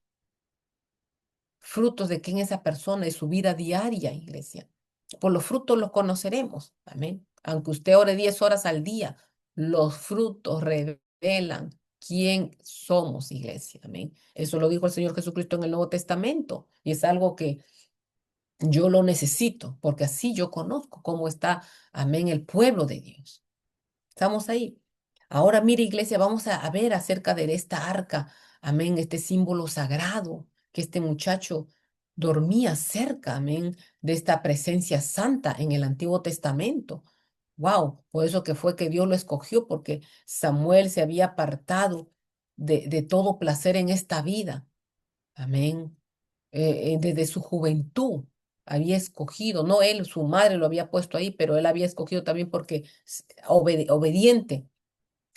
frutos de qué en esa persona, de su vida diaria, iglesia. Por los frutos los conoceremos, amén. Aunque usted ore 10 horas al día, los frutos revelan quién somos, iglesia, amén. Eso lo dijo el Señor Jesucristo en el Nuevo Testamento y es algo que yo lo necesito, porque así yo conozco cómo está, amén, el pueblo de Dios. Estamos ahí. Ahora, mire, iglesia, vamos a ver acerca de esta arca, amén, este símbolo sagrado, que este muchacho dormía cerca, amén, de esta presencia santa en el Antiguo Testamento. Wow, por eso que fue que Dios lo escogió, porque Samuel se había apartado de todo placer en esta vida, amén, desde su juventud había escogido, no él, su madre lo había puesto ahí, pero él había escogido también porque obediente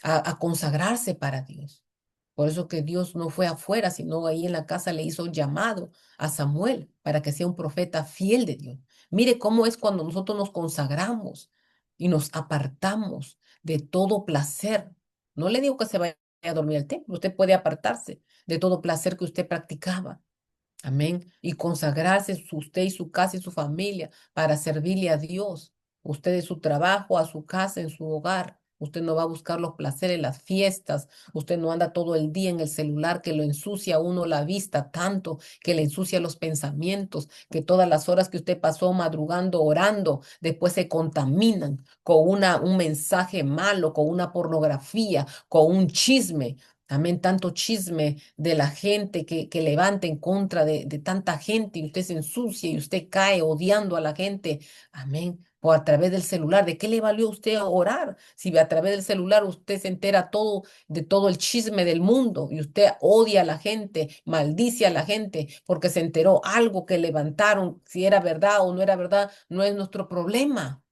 a consagrarse para Dios. Por eso que Dios no fue afuera, sino ahí en la casa le hizo un llamado a Samuel para que sea un profeta fiel de Dios. Mire cómo es cuando nosotros nos consagramos y nos apartamos de todo placer. No le digo que se vaya a dormir al templo, usted puede apartarse de todo placer que usted practicaba. Amén. Y consagrarse usted y su casa y su familia para servirle a Dios. Usted en su trabajo, a su casa, en su hogar. Usted no va a buscar los placeres, las fiestas. Usted no anda todo el día en el celular que lo ensucia a uno la vista tanto, que le ensucia los pensamientos, que todas las horas que usted pasó madrugando, orando, después se contaminan con un mensaje malo, con una pornografía, con un chisme. Amén, tanto chisme de la gente que levanta en contra de tanta gente y usted se ensucia y usted cae odiando a la gente. Amén. O a través del celular, ¿de qué le valió a usted orar? Si a través del celular usted se entera todo de todo el chisme del mundo y usted odia a la gente, maldice a la gente porque se enteró algo que levantaron, si era verdad o no era verdad, no es nuestro problema.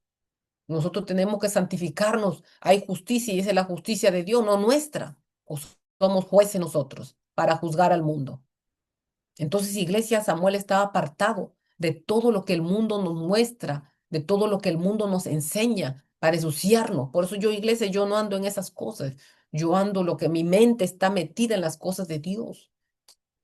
Nosotros tenemos que santificarnos. Hay justicia y esa es la justicia de Dios, no nuestra. O somos jueces nosotros para juzgar al mundo. Entonces, iglesia, Samuel estaba apartado de todo lo que el mundo nos muestra, de todo lo que el mundo nos enseña para ensuciarnos. Por eso yo, iglesia, yo no ando en esas cosas. Yo ando lo que mi mente está metida en las cosas de Dios.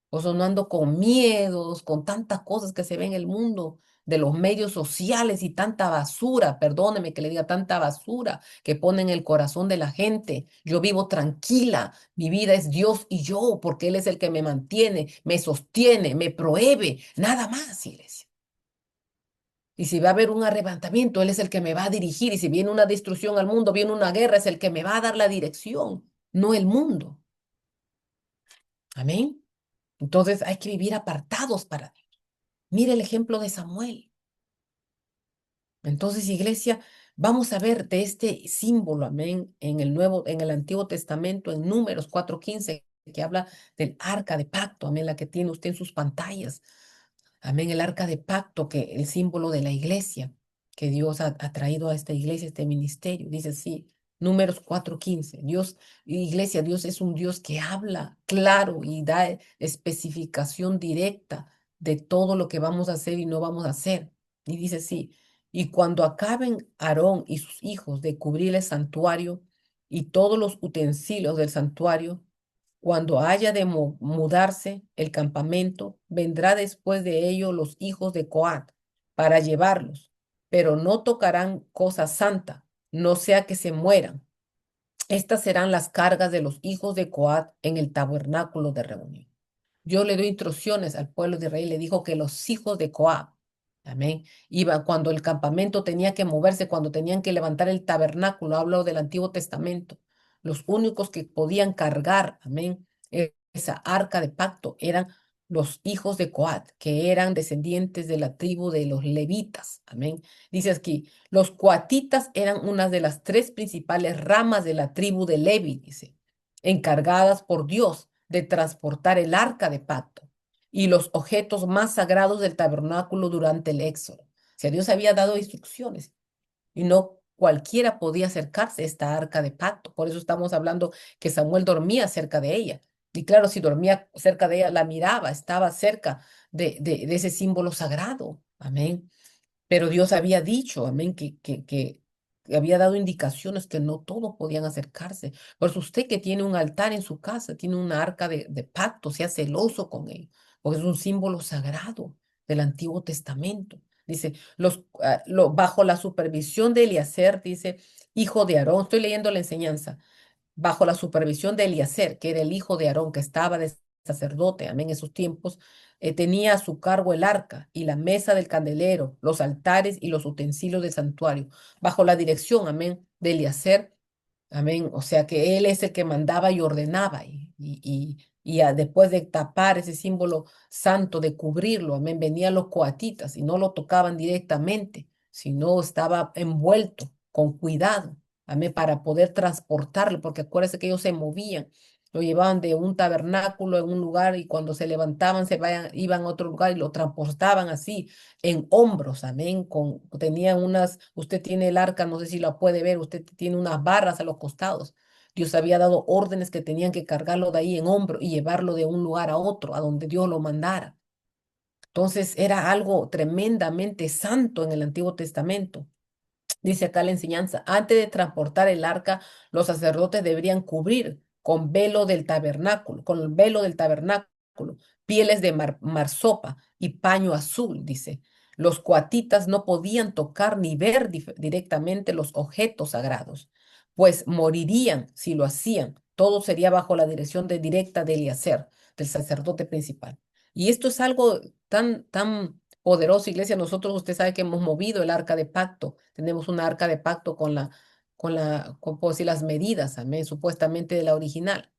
O sea, no ando con miedos, con tantas cosas que se ven en el mundo, de los medios sociales y tanta basura, perdóneme que le diga tanta basura que pone en el corazón de la gente. Yo vivo tranquila, mi vida es Dios y yo, porque Él es el que me mantiene, me sostiene, me prohíbe, nada más, iglesia. Y si va a haber un arrebatamiento, Él es el que me va a dirigir. Y si viene una destrucción al mundo, viene una guerra, es el que me va a dar la dirección, no el mundo. Amén. Entonces hay que vivir apartados para Dios. Mire el ejemplo de Samuel. Entonces, iglesia, vamos a ver de este símbolo, amén, en el Antiguo Testamento, en Números 4:15, que habla del arca de pacto, amén, la que tiene usted en sus pantallas. Amén, el arca de pacto, que el símbolo de la iglesia, que Dios ha traído a esta iglesia, este ministerio. Dice así, Números 4:15. Iglesia, Dios es un Dios que habla claro y da especificación directa de todo lo que vamos a hacer y no vamos a hacer. Y dice así, y cuando acaben Aarón y sus hijos de cubrir el santuario y todos los utensilios del santuario, cuando haya de mudarse el campamento, vendrá después de ello los hijos de Coat para llevarlos, pero no tocarán cosa santa, no sea que se mueran. Estas serán las cargas de los hijos de Coat en el tabernáculo de reunión. Yo le doy instrucciones al pueblo de Israel, le dijo que los hijos de Coat, amén, iban cuando el campamento tenía que moverse, cuando tenían que levantar el tabernáculo, hablo del Antiguo Testamento, los únicos que podían cargar, amén, esa arca de pacto eran los hijos de Coat, que eran descendientes de la tribu de los levitas. Amén. Dice aquí, los coatitas eran una de las tres principales ramas de la tribu de Levi, dice, encargadas por Dios de transportar el arca de pacto y los objetos más sagrados del tabernáculo durante el éxodo. O sea, Dios había dado instrucciones y no cualquiera podía acercarse a esta arca de pacto. Por eso estamos hablando que Samuel dormía cerca de ella. Y claro, si dormía cerca de ella, la miraba, estaba cerca de ese símbolo sagrado. Amén. Pero Dios había dicho, amén, que había dado indicaciones que no todos podían acercarse. Por eso usted que tiene un altar en su casa, tiene una arca de pacto, sea celoso con él, porque es un símbolo sagrado del Antiguo Testamento. Dice, bajo la supervisión de Eliezer, dice, hijo de Aarón, estoy leyendo la enseñanza, bajo la supervisión de Eliezer, que era el hijo de Aarón, que estaba de sacerdote, amén, en esos tiempos, tenía a su cargo el arca y la mesa del candelero, los altares y los utensilios del santuario, bajo la dirección, amén, de Eliezer, amén, o sea que él es el que mandaba y ordenaba, después de tapar ese símbolo santo, de cubrirlo, amén, venían los coatitas y no lo tocaban directamente, sino estaba envuelto con cuidado. Amén, para poder transportarlo, porque acuérdense que ellos se movían, lo llevaban de un tabernáculo en un lugar y cuando se levantaban iban a otro lugar y lo transportaban así en hombros, amén, tenían usted tiene el arca, no sé si la puede ver, usted tiene unas barras a los costados. Dios había dado órdenes que tenían que cargarlo de ahí en hombro y llevarlo de un lugar a otro, a donde Dios lo mandara. Entonces era algo tremendamente santo en el Antiguo Testamento. Dice acá la enseñanza, antes de transportar el arca, los sacerdotes deberían cubrir con el velo del tabernáculo, pieles de marsopa y paño azul, dice. Los coatitas no podían tocar ni ver directamente los objetos sagrados, pues morirían si lo hacían. Todo sería bajo la dirección directa de Eliezer, del sacerdote principal. Y esto es algo tan poderoso, iglesia. Nosotros, usted sabe que hemos movido el arca de pacto. Tenemos una arca de pacto por decir, las medidas, amén, supuestamente de la original.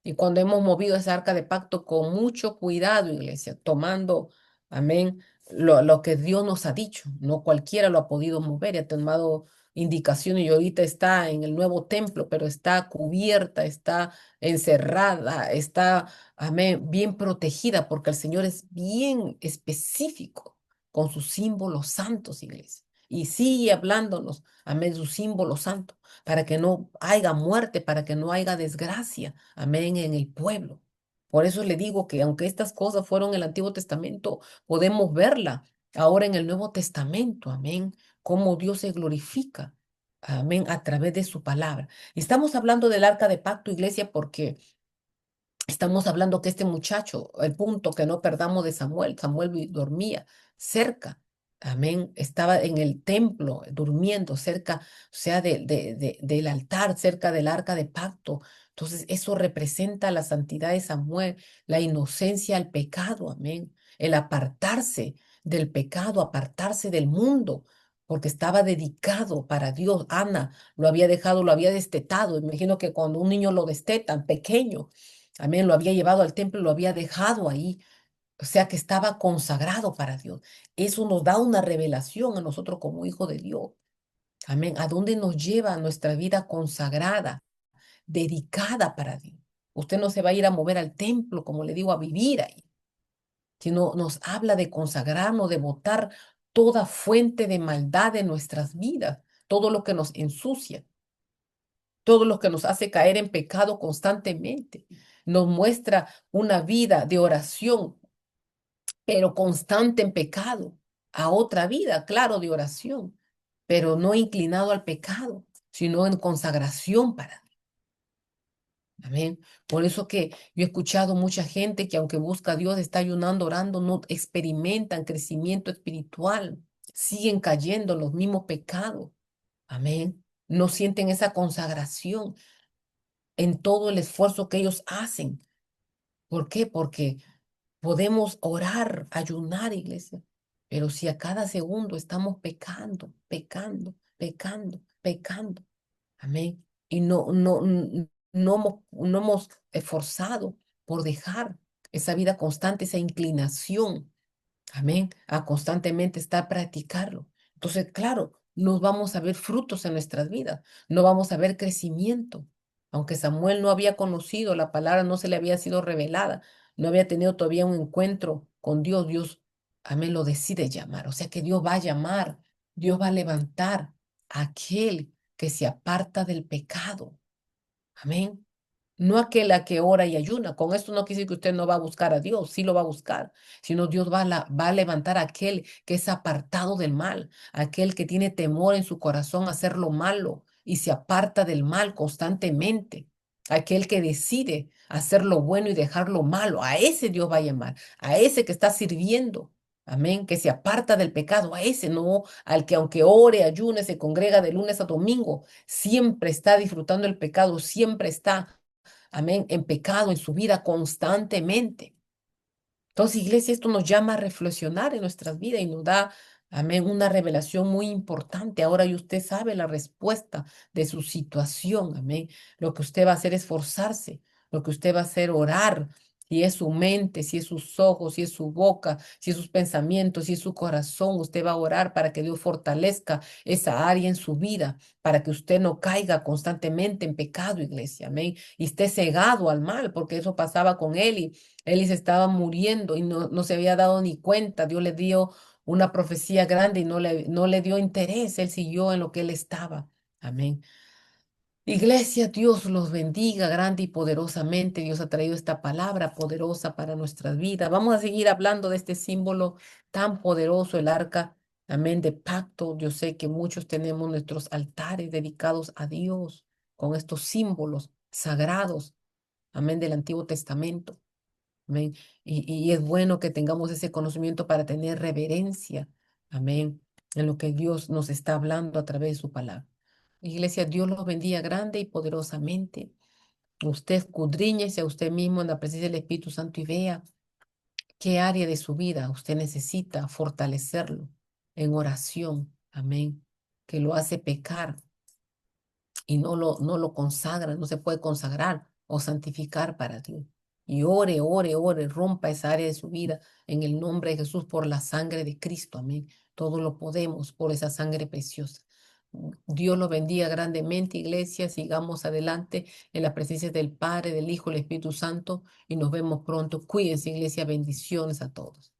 Y cuando hemos movido esa arca de pacto con mucho cuidado, iglesia, tomando, amén, lo que Dios nos ha dicho, no cualquiera lo ha podido mover y ha tomado indicaciones y ahorita está en el nuevo templo, pero está cubierta, está encerrada, está, amén, bien protegida porque el Señor es bien específico con sus símbolos santos, iglesia. Y sigue hablándonos, amén, sus símbolos santos, para que no haya muerte, para que no haya desgracia, amén, en el pueblo. Por eso le digo que aunque estas cosas fueron en el Antiguo Testamento, podemos verla ahora en el Nuevo Testamento, amén, cómo Dios se glorifica, amén, a través de su palabra. Y estamos hablando del arca de pacto, iglesia, porque estamos hablando que este muchacho, el punto que no perdamos de Samuel, dormía cerca, amén, estaba en el templo durmiendo cerca, o sea, del altar, cerca del arca de pacto. Entonces, eso representa la santidad de Samuel, la inocencia al pecado, amén, el apartarse del pecado, apartarse del mundo, porque estaba dedicado para Dios. Ana lo había dejado, lo había destetado. Imagino que cuando un niño lo destetan, pequeño, amén, lo había llevado al templo, lo había dejado ahí. O sea que estaba consagrado para Dios. Eso nos da una revelación a nosotros como hijos de Dios. Amén. ¿A dónde nos lleva nuestra vida consagrada, dedicada para Dios? Usted no se va a ir a mover al templo, como le digo, a vivir ahí, sino nos habla de consagrarnos, de botar toda fuente de maldad de nuestras vidas, todo lo que nos ensucia, todo lo que nos hace caer en pecado constantemente. Nos muestra una vida de oración, pero constante en pecado, a otra vida, claro, de oración, pero no inclinado al pecado, sino en consagración para Dios. Amén. Por eso que yo he escuchado mucha gente que aunque busca a Dios, está ayunando, orando, no experimentan crecimiento espiritual, siguen cayendo en los mismos pecados. Amén. No sienten esa consagración en todo el esfuerzo que ellos hacen. ¿Por qué? Porque podemos orar, ayunar, iglesia, pero si a cada segundo estamos pecando, pecando, pecando, pecando, amén, y no hemos esforzado por dejar, esa vida constante, esa inclinación, amén, a constantemente estar practicarlo. Entonces, claro, nos vamos a ver frutos en nuestras vidas, no vamos a ver crecimiento. Aunque Samuel no había conocido, la palabra no se le había sido revelada, no había tenido todavía un encuentro con Dios, Dios, amén, lo decide llamar. O sea que Dios va a llamar, Dios va a levantar a aquel que se aparta del pecado. Amén. No aquel a que ora y ayuna. Con esto no quiere decir que usted no va a buscar a Dios, sí lo va a buscar, sino Dios va a levantar a aquel que es apartado del mal, aquel que tiene temor en su corazón a hacer lo malo y se aparta del mal constantemente, aquel que decide hacer lo bueno y dejar lo malo. A ese Dios va a llamar, a ese que está sirviendo. Amén, que se aparta del pecado, a ese no, al que aunque ore, ayune, se congrega de lunes a domingo, siempre está disfrutando el pecado, siempre está, amén, en pecado en su vida constantemente. Entonces, iglesia, esto nos llama a reflexionar en nuestras vidas y nos da, amén, una revelación muy importante. Ahora y usted sabe la respuesta de su situación, amén. Lo que usted va a hacer es esforzarse, lo que usted va a hacer orar. Si es su mente, si es sus ojos, si es su boca, si es sus pensamientos, si es su corazón, usted va a orar para que Dios fortalezca esa área en su vida, para que usted no caiga constantemente en pecado, iglesia, amén, y esté cegado al mal, porque eso pasaba con él y Eli se estaba muriendo y no se había dado ni cuenta. Dios le dio una profecía grande y no le dio interés. Él siguió en lo que él estaba. Amén. Iglesia, Dios los bendiga grande y poderosamente. Dios ha traído esta palabra poderosa para nuestras vidas. Vamos a seguir hablando de este símbolo tan poderoso, el arca, amén, de pacto. Yo sé que muchos tenemos nuestros altares dedicados a Dios con estos símbolos sagrados, amén, del Antiguo Testamento. Amén. Y es bueno que tengamos ese conocimiento para tener reverencia. Amén. En lo que Dios nos está hablando a través de su palabra. Iglesia, Dios los bendiga grande y poderosamente. Usted escudriñese a usted mismo en la presencia del Espíritu Santo y vea qué área de su vida usted necesita fortalecerlo en oración. Amén. Que lo hace pecar y no lo consagra, no se puede consagrar o santificar para Dios. Y ore, ore, ore, rompa esa área de su vida en el nombre de Jesús por la sangre de Cristo. Amén. Todo lo podemos por esa sangre preciosa. Dios lo bendiga grandemente, iglesia. Sigamos adelante en la presencia del Padre, del Hijo, del Espíritu Santo y nos vemos pronto. Cuídense, iglesia. Bendiciones a todos.